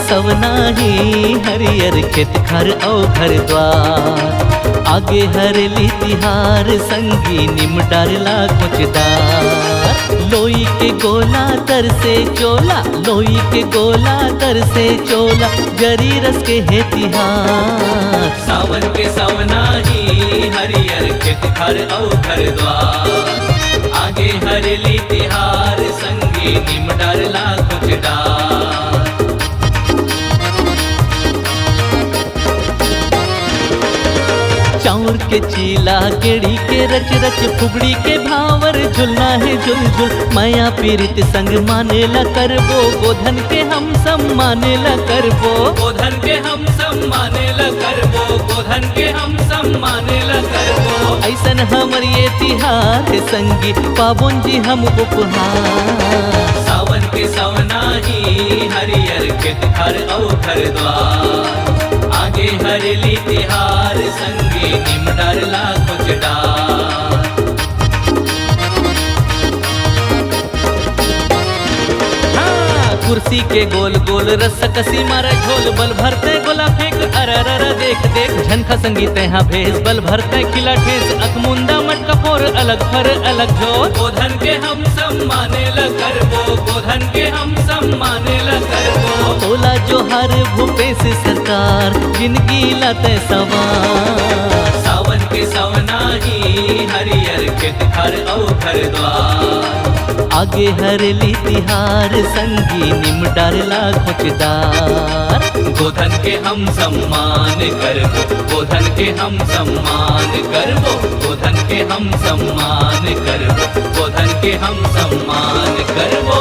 सवनाही हरियर खेत घर औ घर द्वार। आगे हरेली तिहार संगी निम डारला कुचदार। लोई के गोला तर से चोला, लोई के गोला तर से चोला, जरी रस के है तिहार। सावन के सवनाही हरियर खेत घर औ घर द्वार। आगे हरेली तिहार संगी निम डारला कुचदार। चाउर के चीला गेड़ी के रच रच, फुगड़ी के भावर झुलना है झुल झुल। माया पीरित संग मानेला करबो, गोधन के हम सब मानेला करबो। गोधन के हम सब मानेला करबो, गोधन के हम सब मानेला करबो। ऐसन हमर ये तिहार संगी पाबोन जी हम उपहार। सावन के सवनाही हरियर खेत घर औ घर द्वार। आगे हरेली तिहार संगी निम डारला कुचदार। कुर्सी के गोल गोल रस कसी मारा झोल, बल भरते गोला फेंक अरर देख देख। झनखा संगीत यहाँ भेस बल भरते खिला ठेस, अकमुंदा मटका फोर अलग फर अलग झोल। गोधन के हम सब मानेला करबो, गोधन के हम सब मानेला करबो। बोला जोहार भूपेश सरकार, जिंदगी लाते सवार। सावन के सवनाही हरियर खेत घर औ घर द्वार। आगे हरेली तिहार संगी निम डारला कुचदार। गोधन के हम सम्मान करबो, गोधन के हम सम्मान करबो, गोधन के हम सम्मान करबो, गोधन के हम सम्मान करबो।